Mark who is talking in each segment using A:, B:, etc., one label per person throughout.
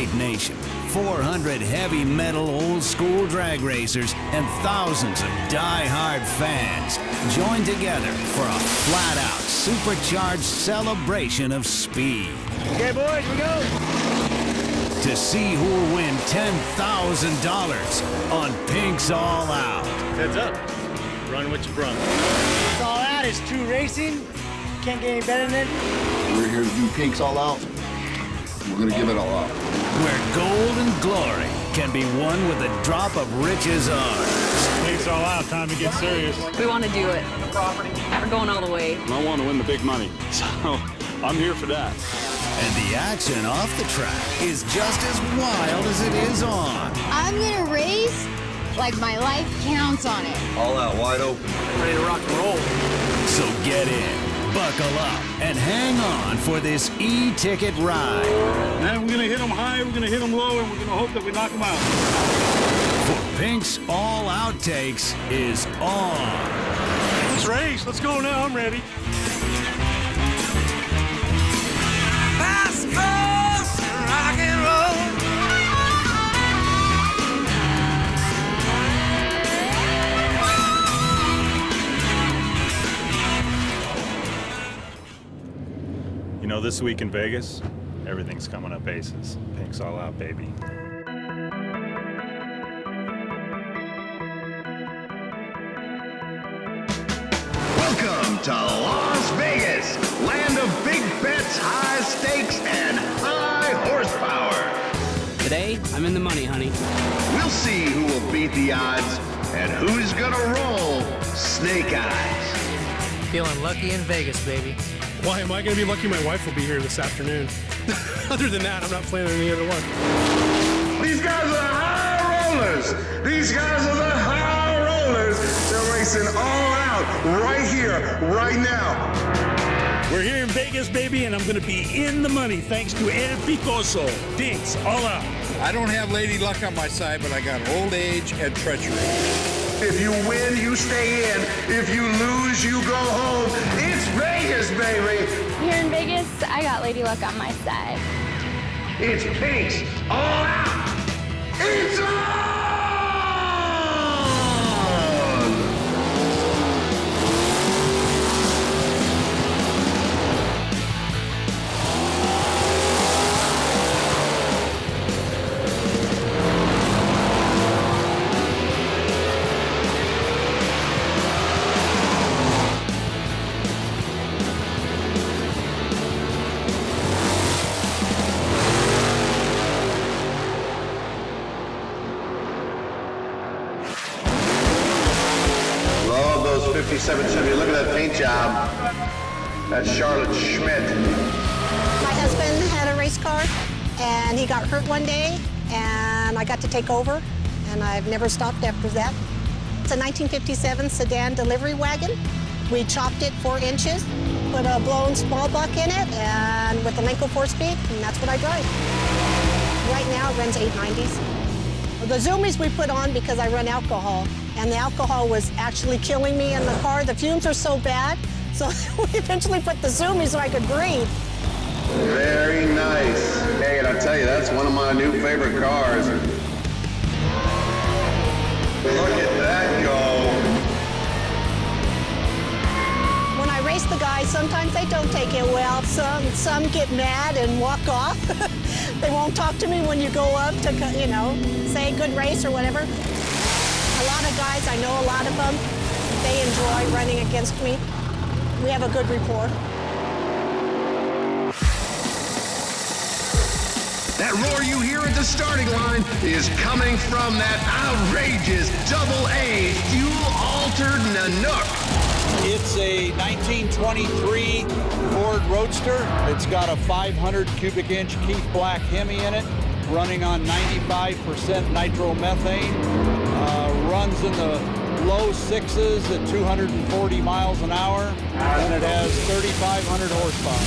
A: Tape Nation, 400 heavy metal old school drag racers, and thousands of die-hard fans join together for a flat-out, supercharged celebration of speed.
B: Okay, boys, we go.
A: To see who will win $10,000 on Pink's All Out.
B: Heads up. Run what you brung. It's All Out is true racing. Can't get any better than it.
C: We're here to do Pink's All Out. We're going to give it all out.
A: Where gold and glory can be won with a drop of Rich's arms.
B: Pink's All Out. Time to get serious.
D: We want to do it. We're going all the way.
E: I want to win the big money, so I'm here for that.
A: And the action off the track is just as wild as it is on.
F: I'm gonna race like my life counts on it.
C: All out, wide open.
B: Ready to rock and roll.
A: So get in, buckle up, and hang on for this e-ticket ride.
E: And we're going to hit them high, we're going to hit them low, and we're going to hope that we knock them out.
A: For Pink's All Outtakes is on.
B: Let's race. Let's go now. I'm ready.
G: Rock and roll.
H: You know, this week in Vegas, everything's coming up aces. Pink's All Out, baby.
I: Welcome to Las Vegas, land of big bets, high stakes, and high horsepower.
J: Today, I'm in the money, honey.
I: We'll see who will beat the odds and who's gonna roll snake eyes.
J: Feeling lucky in Vegas, baby.
K: Why am I going to be lucky? My wife will be here this afternoon. Other than that, I'm not planning on any other one.
I: These guys are the high rollers. These guys are the high rollers. They're racing all out right here, right now.
B: We're here in Vegas, baby, and I'm going to be in the money thanks to El Picoso. Pink's All Out.
E: I don't have lady luck on my side, but I got old age and treachery.
I: If you win, you stay in. If you lose, you go home. It's Vegas, baby.
F: Here in Vegas, I got Lady Luck on my side.
I: It's Pink's All Out. It's on! Love those 57 Chevy. Look at that paint job. That's Charlotte Schmidt.
L: My husband had a race car, and he got hurt one day, and I got to take over, and I've never stopped after that. It's a 1957 sedan delivery wagon. We chopped it 4 inches, put a blown small buck in it, and with a Lenco 4-speed, and that's what I drive. Right now, it runs 890s. The zoomies we put on because I run alcohol, and the alcohol was actually killing me in the car. The fumes are so bad, so we eventually put the zoomies so I could breathe.
I: Very nice. Hey, and I tell you, that's one of my new favorite cars. Look at that go.
L: When I race the guys, sometimes they don't take it well. Some get mad and walk off. They won't talk to me when you go up to, you know, say good race or whatever. A lot of guys, I know a lot of them, they enjoy running against me. We have a good rapport.
I: That roar you hear at the starting line is coming from that outrageous double-A fuel-altered Nanook.
E: It's a 1923 Ford Roadster. It's got a 500 cubic inch Keith Black Hemi in it, running on 95% nitromethane. Runs in the low 6s at 240 miles an hour, and it has 3,500 horsepower.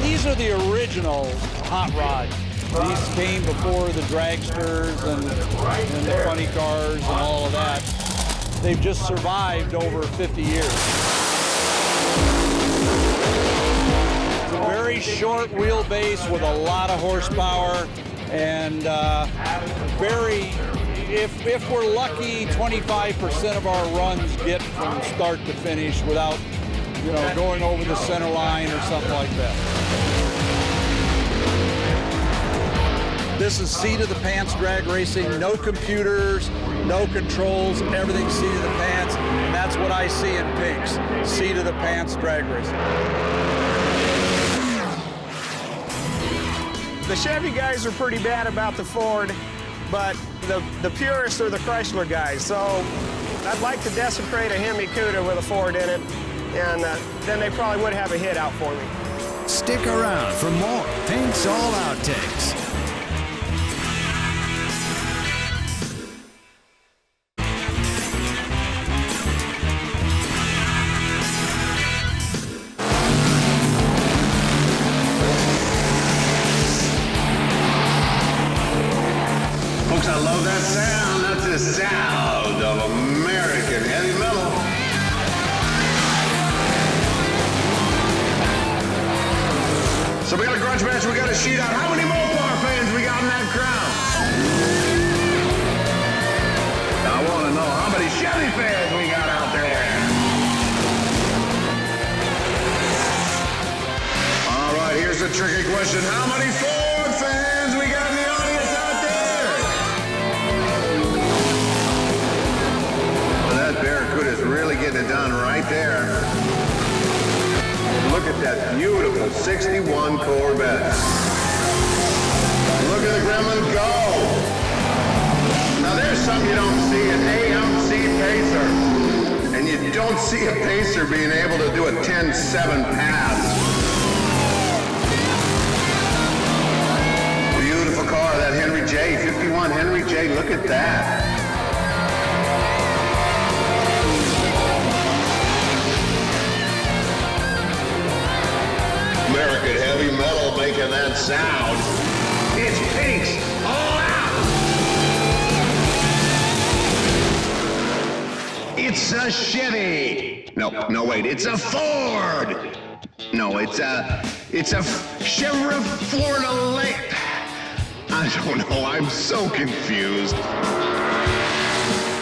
E: These are the original hot rods. These came before the dragsters and the funny cars and all of that. They've just survived over 50 years. It's a very very short wheelbase with a lot of horsepower, and if we're lucky, 25% of our runs get from start to finish without, you know, going over the center line or something like that. This is seat of the pants drag racing, no computers, no controls, everything seat of the pants, and that's what I see in Pinks, seat of the pants drag racing.
M: The Chevy guys are pretty bad about the Ford, but the purists are the Chrysler guys. So I'd like to desecrate a Hemi Cuda with a Ford in it, and then they probably would have a hit out for me.
A: Stick around for more Pink's All Outtakes.
I: Folks, I love that sound. That's the sound of American heavy metal. So we got a grudge match, we got a shootout. How many Mopar fans we got in that crowd? I want to know how many Chevy fans we got out there. All right, here's a tricky question. How many Ford fans we got in the audience out there? Well, that Barracuda is really getting it done right there. Look at that beautiful 61 Corvette. Look at the Gremlin go. Now there's something you don't see, an AMC Pacer. And you don't see a Pacer being able to do a 10-7 pass. Beautiful car, that Henry J, 51 Henry J, look at that. American heavy metal making that sound. It's Pink's All Out. It's a Chevy. No, wait, it's a Ford. No, it's a Chevrolet. I don't know, I'm so confused.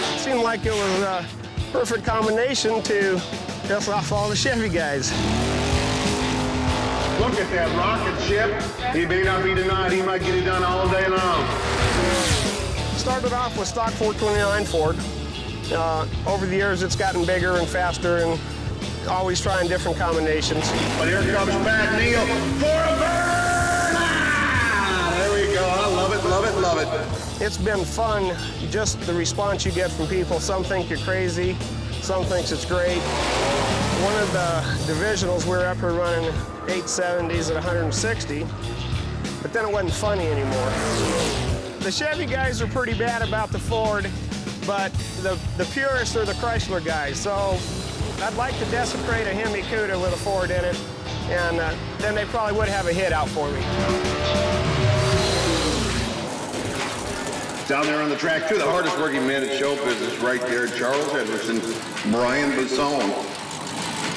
M: It seemed like it was a perfect combination to piss off all the Chevy guys.
I: Look at that rocket ship. He may not be denied. He might get it done all day long.
M: Started off with stock 429 Ford. Over the years, it's gotten bigger and faster and always trying different combinations.
I: But here comes Pat Neal for a burn! There we go. I love it, love it, love it.
M: It's been fun, just the response you get from people. Some think you're crazy. Some thinks it's great. One of the divisionals, we were up here running 870s at 160, but then it wasn't funny anymore. The Chevy guys are pretty bad about the Ford, but the purists are the Chrysler guys. So I'd like to desecrate a Hemi Cuda with a Ford in it, and then they probably would have a hit out for me.
I: Down there on the track, too, the hardest working man in show business right there, Charles Edwardson, Brian Basone.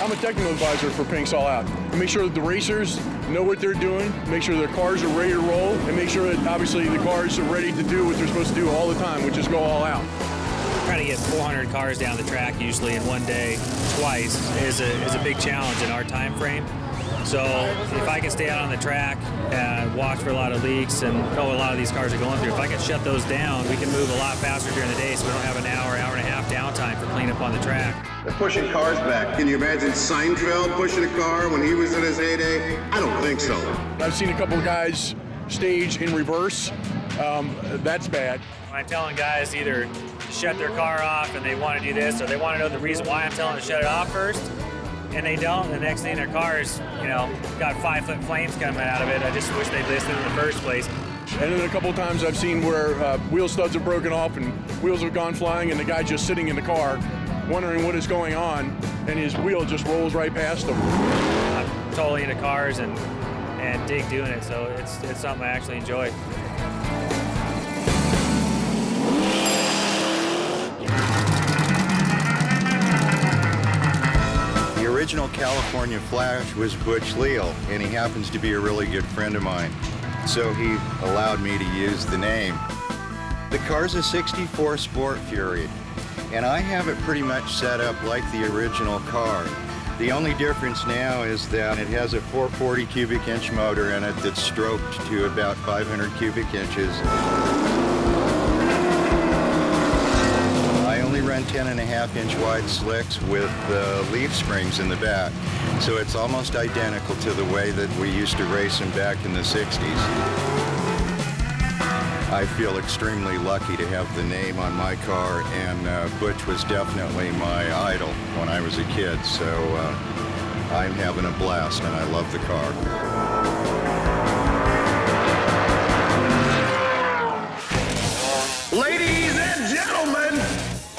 N: I'm a technical advisor for Pink's All Out. I make sure that the racers know what they're doing, make sure their cars are ready to roll, and make sure that obviously the cars are ready to do what they're supposed to do all the time, which is go all out.
O: Trying to get 400 cars down the track usually in one day, twice, is a big challenge in our time frame. So if I can stay out on the track and watch for a lot of leaks and know what a lot of these cars are going through, if I can shut those down, we can move a lot faster during the day so we don't have an hour and a half downtime for cleanup on the track.
I: They're pushing cars back. Can you imagine Seinfeld pushing a car when he was in his heyday? I don't think so.
N: I've seen a couple of guys stage in reverse. That's bad.
O: When I'm telling guys either shut their car off and they want to do this, or they want to know the reason why I'm telling them to shut it off first, and they don't, and the next thing their car's, got 5-foot flames coming out of it. I just wish they'd listened in the first place.
N: And then a couple of times I've seen where wheel studs have broken off and wheels have gone flying, and the guy just sitting in the car wondering what is going on, and his wheel just rolls right past him.
O: I'm totally into cars and dig doing it, so it's something I actually enjoy.
P: The original California Flash was Butch Leal, and he happens to be a really good friend of mine. So he allowed me to use the name. The car's a 64 Sport Fury, and I have it pretty much set up like the original car. The only difference now is that it has a 440 cubic inch motor in it that's stroked to about 500 cubic inches. I only run 10.5 inch wide slicks with leaf springs in the back, so it's almost identical to the way that we used to race them back in the 60s. I feel extremely lucky to have the name on my car, and Butch was definitely my idol when I was a kid, so I'm having a blast and I love the car.
I: Ladies and gentlemen,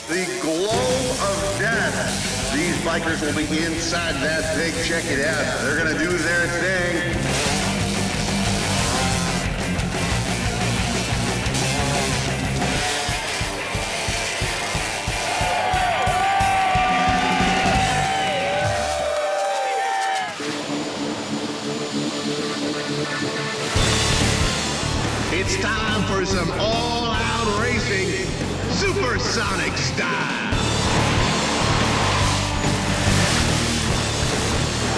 I: the glow of death. These bikers will be inside that thing. Check it out. They're going to do their thing. It's time for some all-out racing, supersonic style.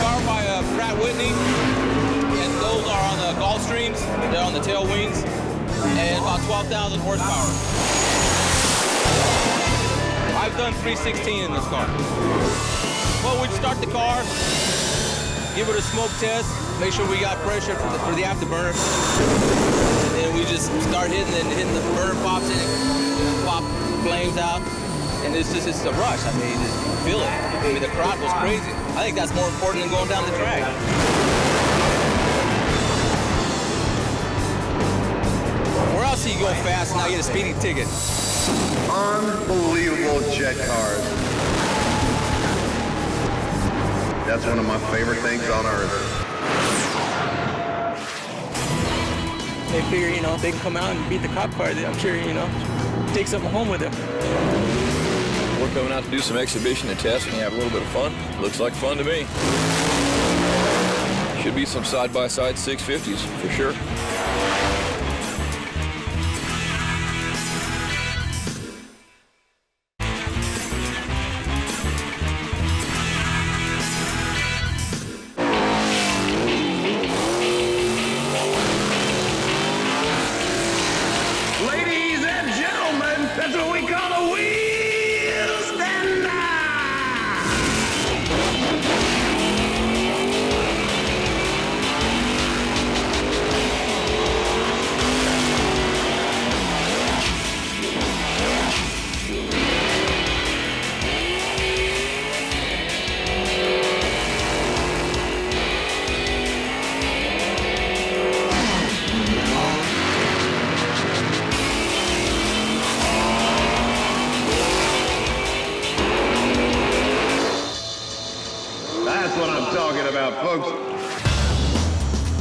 Q: Powered by Pratt Whitney, and those are on the Gulfstreams. They're on the tail wings, and about 12,000 horsepower. I've done 316 in this car. Well, we'd start the car, give it a smoke test, make sure we got pressure for the afterburner. And then we just start hitting the burner pops in it, pop flames out. And it's a rush. I mean, you just feel it. I mean, the crowd was crazy. I think that's more important than going down the track. Or else you go fast and now you get a speeding ticket.
I: Unbelievable jet cars. That's one of my favorite things on earth.
R: They figure, you know, if they can come out and beat the cop car, I'm sure, you know, take something home with them.
S: We're coming out to do some exhibition and testing and have a little bit of fun. Looks like fun to me. Should be some side-by-side 650s for sure.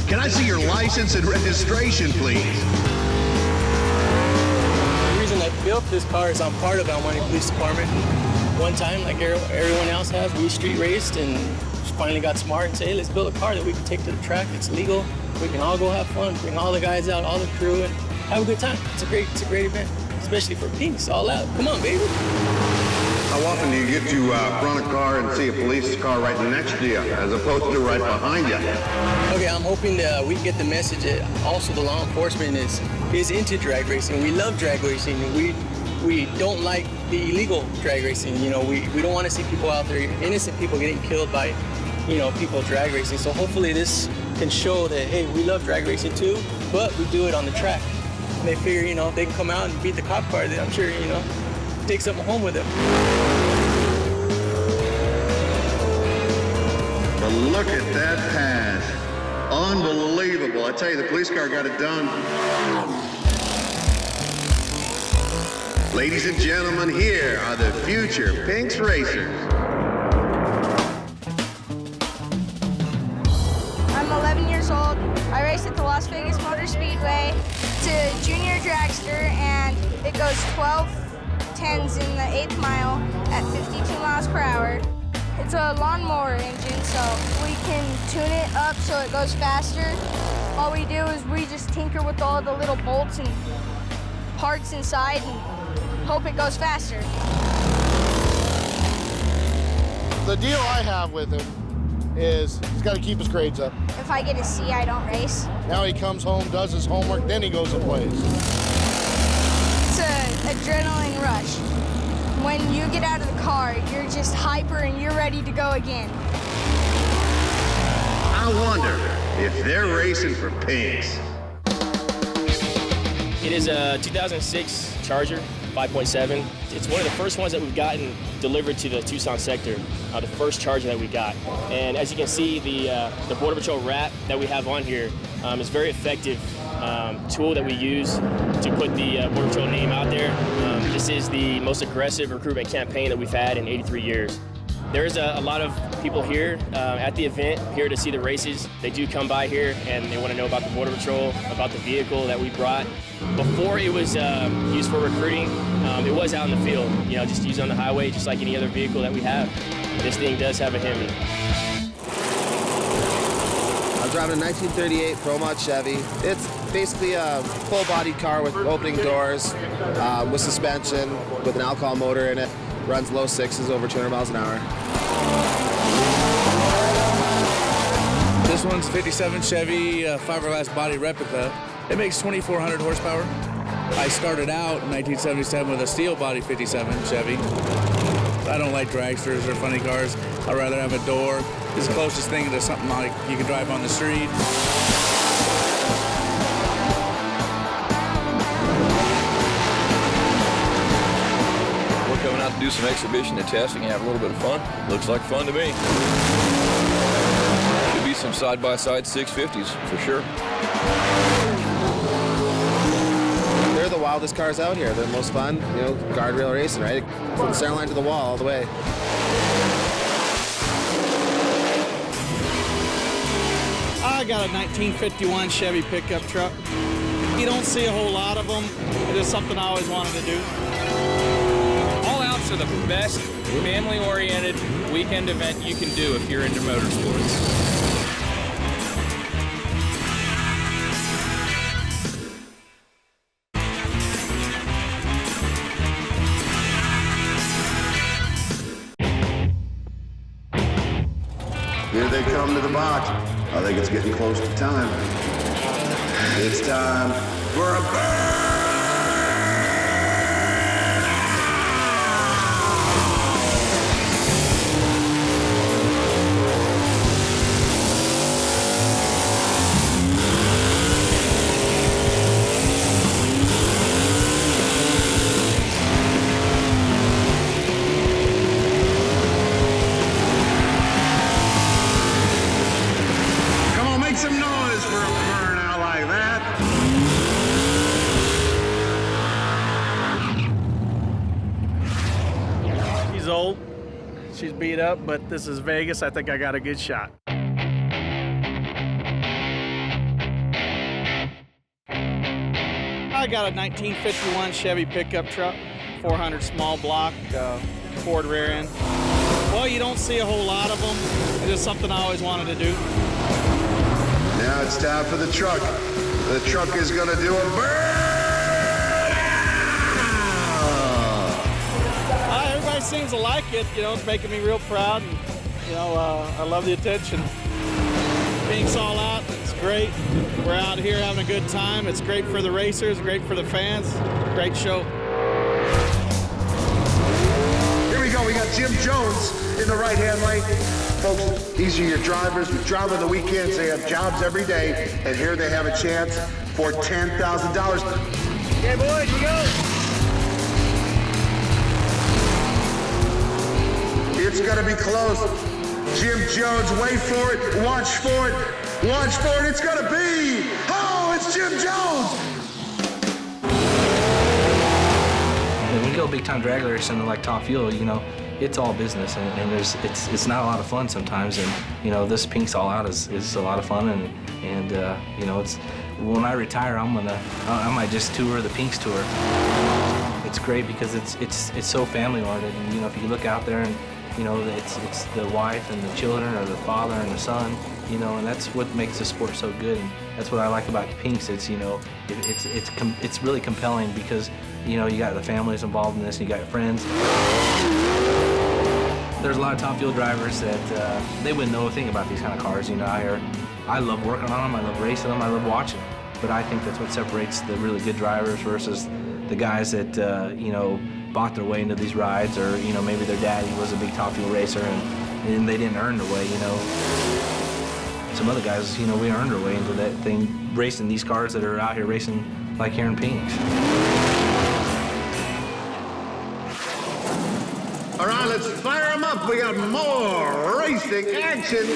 I: Can I see your license and registration, please?
R: The reason I built this car is I'm part of Almonte Police Department. One time, like everyone else has, we street raced and finally got smart and said, hey, let's build a car that we can take to the track. It's legal. We can all go have fun, bring all the guys out, all the crew, and have a good time. It's a great event, especially for Pinks, all out. Come on, baby.
I: How often do you get to front a car and see a police car right next to you, as opposed to right behind you?
R: Okay, I'm hoping that we get the message that also the law enforcement is into drag racing. We love drag racing. We don't like the illegal drag racing. You know, we don't want to see people out there, innocent people getting killed by, you know, people drag racing. So hopefully this can show that, hey, we love drag racing too, but we do it on the track. And they figure, you know, if they can come out and beat the cop car, then I'm sure, you know, take something home with them.
I: But look at that pass. Unbelievable. I tell you, the police car got it done. Ladies and gentlemen, here are the future Pinks racers.
T: I'm 11 years old. I race at the Las Vegas Motor Speedway. It's a junior dragster, and it goes 12 10s in the 8th mile at 52 miles per hour. It's a lawnmower engine, so we can tune it up so it goes faster. All we do is we just tinker with all the little bolts and parts inside and hope it goes faster.
C: The deal I have with him is he's got to keep his grades up.
T: If I get a C, I don't race.
C: Now he comes home, does his homework, then he goes and plays.
T: It's an adrenaline rush. When you get out of the car, you're just hyper and you're ready to go again.
I: I wonder if they're racing for Pinks.
U: It is a 2006 Charger 5.7. It's one of the first ones that we've gotten delivered to the Tucson sector, the first Charger that we got. And as you can see, the Border Patrol wrap that we have on here is very effective tool that we use to put the Border Patrol name out there. This is the most aggressive recruitment campaign that we've had in 83 years. There's a lot of people here at the event, here to see the races. They do come by here and they want to know about the Border Patrol, about the vehicle that we brought. Before it was used for recruiting, it was out in the field, you know, just used on the highway, just like any other vehicle that we have. This thing does have a Hemi.
V: I'm driving a 1938 Pro Mod Chevy. It's basically a full-bodied car with opening doors, with suspension, with an alcohol motor in it. Runs low sixes, over 200 miles an hour.
W: This one's 57 Chevy fiberglass body replica. It makes 2,400 horsepower. I started out in 1977 with a steel body 57 Chevy. I don't like dragsters or funny cars. I'd rather have a door. It's the closest thing to something like you can drive on the street.
S: Coming out to do some exhibition and testing and have a little bit of fun. Looks like fun to me. Could be some side-by-side 650s for sure.
V: They're the wildest cars out here. They're the most fun, you know, guardrail racing, right? From the center line to the wall, all the way.
X: I got a 1951 Chevy pickup truck. You don't see a whole lot of them. It is something I always wanted to do.
Y: Are the best family-oriented weekend event you can do if you're into motorsports.
I: Here they come to the box. I think it's getting close to time. It's time for a burn! Some noise for a burnout like that.
X: She's old, she's beat up, but this is Vegas. I think I got a good shot. I got a 1951 Chevy pickup truck, 400 small block, Ford rear end. Well, you don't see a whole lot of them. It is something I always wanted to do.
I: Now it's time for the truck. The truck is gonna do a burn!
X: Everybody seems to like it, you know, it's making me real proud, and, you know, I love the attention. Pink's all out, it's great. We're out here having a good time. It's great for the racers, great for the fans, great show.
I: Here we go, we got Jim Jones in the right-hand lane. Folks, these are your drivers who drive on the weekends. They have jobs every day, and here they have a chance for $10,000.
W: Okay, boys, you go.
I: It's gonna be close. Jim Jones, wait for it, watch for it, watch for it. It's gonna be, oh, it's Jim Jones.
J: When you go big-time drag racing like Top Fuel, you know, it's all business, and it's not a lot of fun sometimes. And you know, this Pink's All Out is a lot of fun, and you know, it's when I retire, I might just tour the Pinks tour. It's great because it's so family oriented, and you know, if you look out there and you know, it's the wife and the children, or the father and the son, you know, and that's what makes the sport so good. And that's what I like about the Pinks. It's, you know, it's really compelling because, you know, you got the families involved in this, and you got your friends. There's a lot of top fuel drivers that they wouldn't know a thing about these kind of cars, you know, out here. I love working on them, I love racing them, I love watching them. But I think that's what separates the really good drivers versus the guys that, you know, bought their way into these rides, or, you know, maybe their daddy was a big top fuel racer and they didn't earn their way, you know. Some other guys, you know, we earned our way into that thing, racing these cars that are out here racing like here in Pinks.
I: All right, let's fire them up. We got more racing action.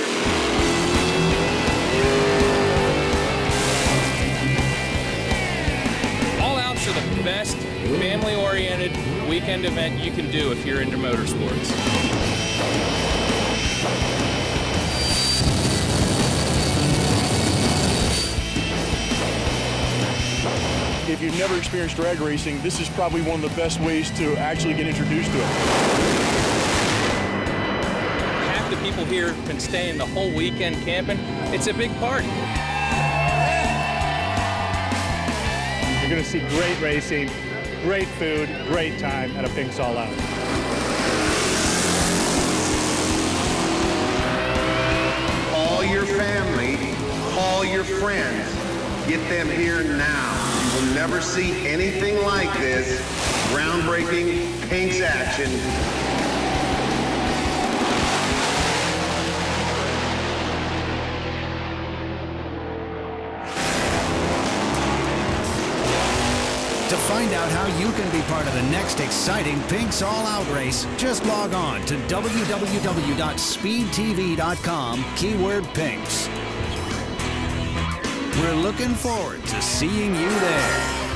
Y: All Outs are the best family-oriented weekend event you can do if you're into motorsports.
N: If you've never experienced drag racing, this is probably one of the best ways to actually get introduced to it.
Y: Half the people here can stay in the whole weekend camping. It's a big party.
B: You're going to see great racing, great food, great time at a Pinks All Out.
I: Call your family, call your friends. Get them here now. You will never see anything like this. Groundbreaking Pinks action.
A: To find out how you can be part of the next exciting Pinks All Out race, just log on to www.speedtv.com, keyword Pinks. We're looking forward to seeing you there.